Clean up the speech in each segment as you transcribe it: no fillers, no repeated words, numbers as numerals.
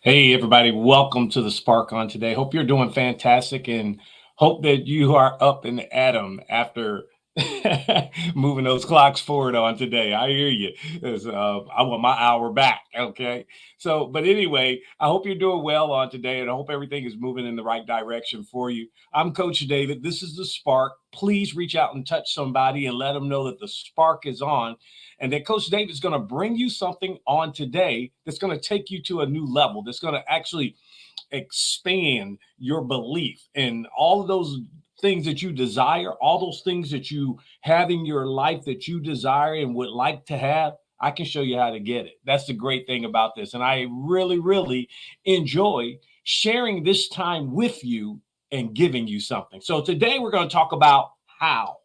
Hey, everybody, welcome to the Spark on today. Hope you're doing fantastic and hope that you are up and at 'em after moving those clocks forward on today. I hear you. I want my hour back. Okay. So, but anyway, I hope you're doing well on today and I hope everything is moving in the right direction for you. I'm Coach David. This is the Spark. Please reach out and touch somebody and let them know that the spark is on and that Coach David is going to bring you something on today that's going to take you to a new level, that's going to actually expand your belief in all of those things that you desire, all those things that you have in your life that you desire and would like to have. I can show you how to get it. That's the great thing about this. And I really, really enjoy sharing this time with you and giving you something. So today we're going to talk about how.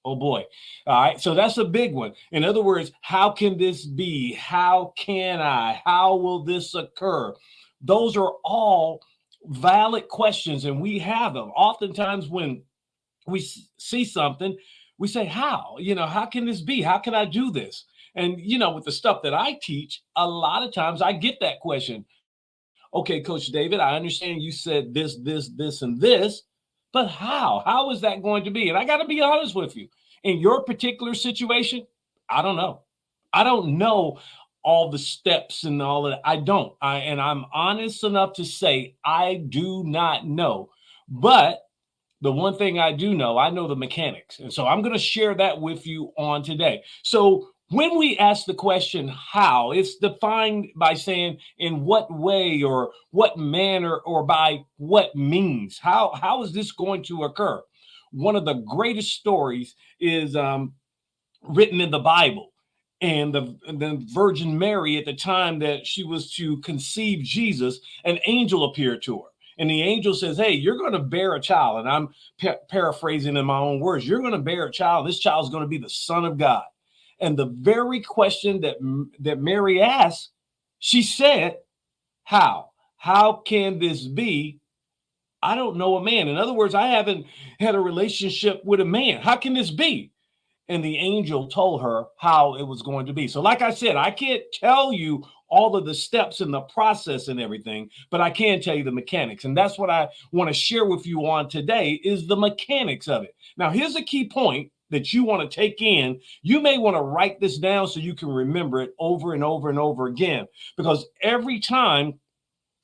Oh boy. All right. So that's a big one. In other words, how can this be? How can I? How will this occur? Those are all valid questions, and we have them. Oftentimes, when we see something, we say, how? How can this be? How can I do this? And, with the stuff that I teach, a lot of times I get that question. Okay, Coach David, I understand you said this, and this, but how? How is that going to be? And I got to be honest with you. In your particular situation, I don't know. I don't know all the steps and all of that. I don't. And I'm honest enough to say I do not know. But the one thing I do know, I know the mechanics. And so I'm going to share that with you on today. So when we ask the question, how, it's defined by saying in what way or what manner or by what means. How is this going to occur? One of the greatest stories is written in the Bible. And the Virgin Mary, at the time that she was to conceive Jesus, an angel appeared to her. And the angel says, hey, you're going to bear a child. And I'm paraphrasing in my own words. You're going to bear a child. This child is going to be the Son of God. And the very question that Mary asked, she said, how? How can this be? I don't know a man. In other words, I haven't had a relationship with a man. How can this be? And the angel told her how it was going to be. So like I said, I can't tell you all of the steps in the process and everything, but I can tell you the mechanics. And that's what I want to share with you on today is the mechanics of it. Now, here's a key point that you want to take in. You may want to write this down so you can remember it over and over and over again, because every time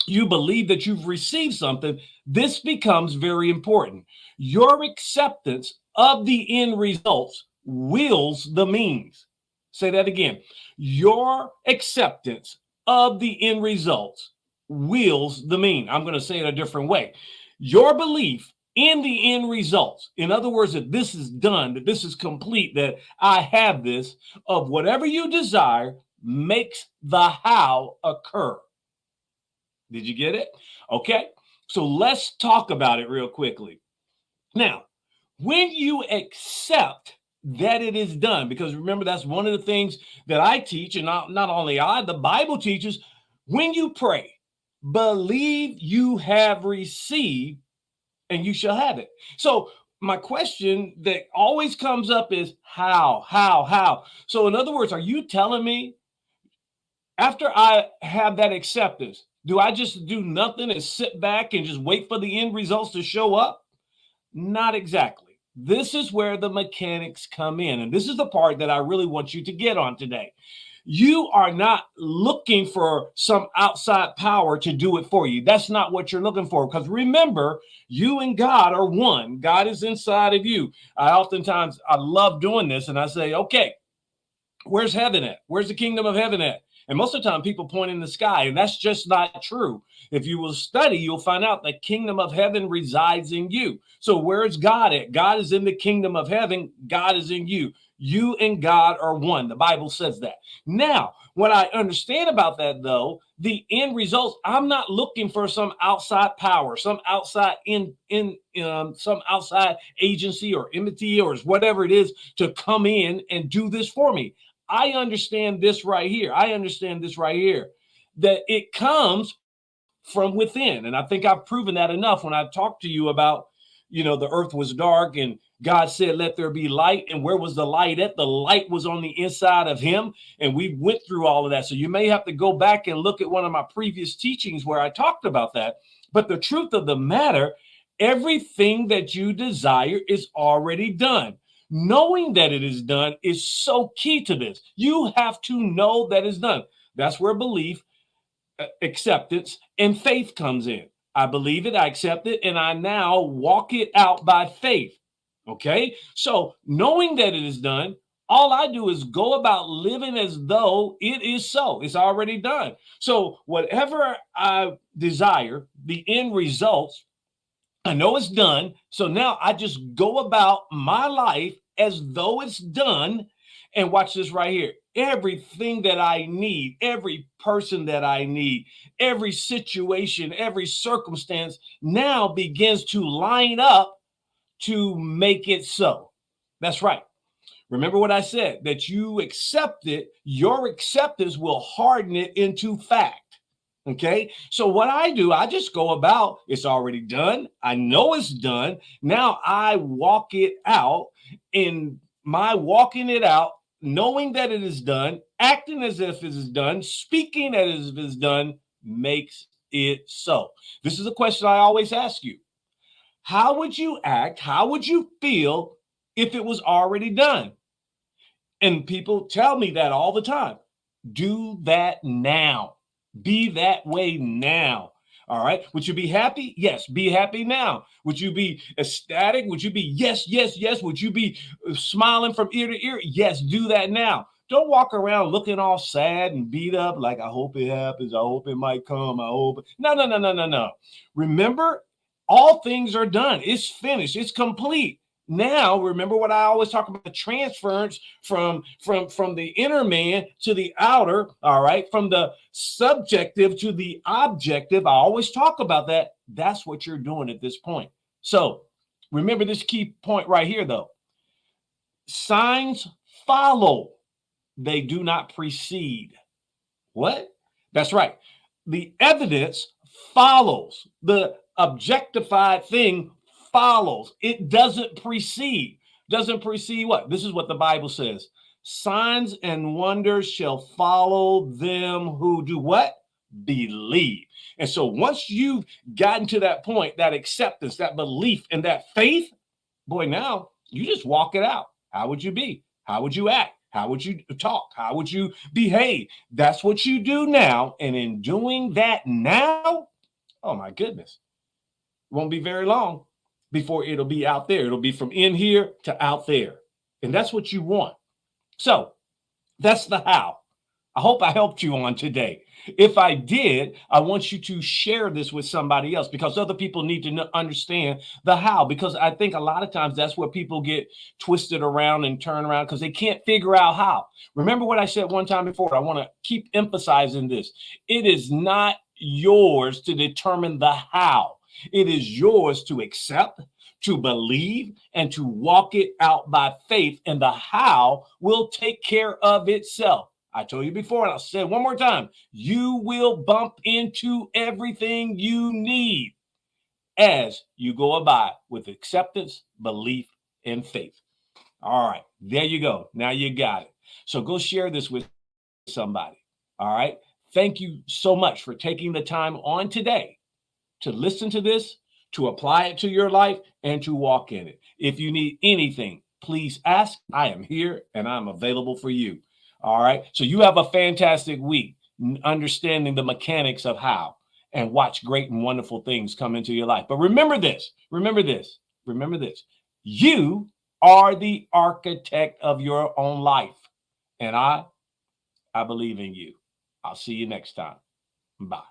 you believe that you've received something, this becomes very important. Your acceptance of the end results wills the means. Say that again. Your acceptance of the end results wills the mean. I'm going to say it a different way. Your belief in the end results, in other words, that this is done, that this is complete, that I have this, of whatever you desire, makes the how occur. Did you get it? Okay. So let's talk about it real quickly. Now, when you accept that it is done, because remember, that's one of the things that I teach, and not only the Bible teaches, when you pray, believe you have received and you shall have it. So my question that always comes up is how? So in other words, are you telling me after I have that acceptance, do I just do nothing and sit back and just wait for the end results to show up? Not exactly. This is where the mechanics come in. And this is the part that I really want you to get on today. You are not looking for some outside power to do it for you. That's not what you're looking for. Because remember, you and God are one. God is inside of you. I love doing this. And I say, okay, where's heaven at? Where's the kingdom of heaven at? And most of the time people point in the sky, and that's just not true. If you will study, you'll find out the kingdom of heaven resides in you. So where's God at? God is in the kingdom of heaven. God is in you. You and God are one. The Bible says that. Now, what I understand about that, though, the end results, I'm not looking for some outside power, some outside some outside agency or entity or whatever it is to come in and do this for me. I understand this right here. That it comes from within. And I think I've proven that enough when I talk to you about, the earth was dark and God said, let there be light. And where was the light at? The light was on the inside of him. And we went through all of that. So you may have to go back and look at one of my previous teachings where I talked about that. But the truth of the matter, everything that you desire is already done. Knowing that it is done is so key to this. You have to know that it's done. That's where belief, acceptance, and faith comes in. I believe it, I accept it, and I now walk it out by faith. Okay? So knowing that it is done, all I do is go about living as though it is so. It's already done. So whatever I desire, the end results, I know it's done. So now I just go about my life as though it's done. And watch this right here. Everything that I need, every person that I need, every situation, every circumstance now begins to line up to make it so. That's right. Remember what I said, that you accept it, your acceptance will harden it into fact. Okay, so what I do, I just go about, it's already done. I know it's done. Now I walk it out. In my walking it out, knowing that it is done, acting as if it is done, speaking as if it is done, makes it so. This is a question I always ask you. How would you act? How would you feel if it was already done? And people tell me that all the time. Do that now. Be that way now. All right. Would you be happy? Yes. Be happy now. Would you be ecstatic? Would you be yes, yes, yes? Would you be smiling from ear to ear? Yes. Do that now. Don't walk around looking all sad and beat up like, I hope it happens. I hope it might come. I hope. No, no, no, no, no, no. Remember, all things are done. It's finished. It's complete. Now, remember what I always talk about, the transference from the inner man to the outer, all right, from the subjective to the objective. I always talk about that. That's what you're doing at this point. So remember this key point right here, though. Signs follow. They do not precede. What? That's right. The evidence follows. The objectified thing follows. It doesn't precede. Doesn't precede what? This is what the Bible says. Signs and wonders shall follow them who do what? Believe. And so once you've gotten to that point, that acceptance, that belief, and that faith, boy, now you just walk it out. How would you be? How would you act? How would you talk? How would you behave? That's what you do now. And in doing that now, oh my goodness, won't be very long before it'll be out there. It'll be from in here to out there. And that's what you want. So that's the how. I hope I helped you on today. If I did, I want you to share this with somebody else because other people need to understand the how, because I think a lot of times that's where people get twisted around and turn around because they can't figure out how. Remember what I said one time before. I want to keep emphasizing this. It is not yours to determine the how. It is yours to accept, to believe, and to walk it out by faith. And the how will take care of itself. I told you before, and I'll say it one more time. You will bump into everything you need as you go about with acceptance, belief, and faith. All right, there you go. Now you got it. So go share this with somebody. All right. Thank you so much for taking the time on today to listen to this, to apply it to your life, and to walk in it. If you need anything, please ask. I am here and I'm available for you. All right. So you have a fantastic week, understanding the mechanics of how, and watch great and wonderful things come into your life. But remember this, remember this, remember this. You are the architect of your own life. And I believe in you. I'll see you next time. Bye.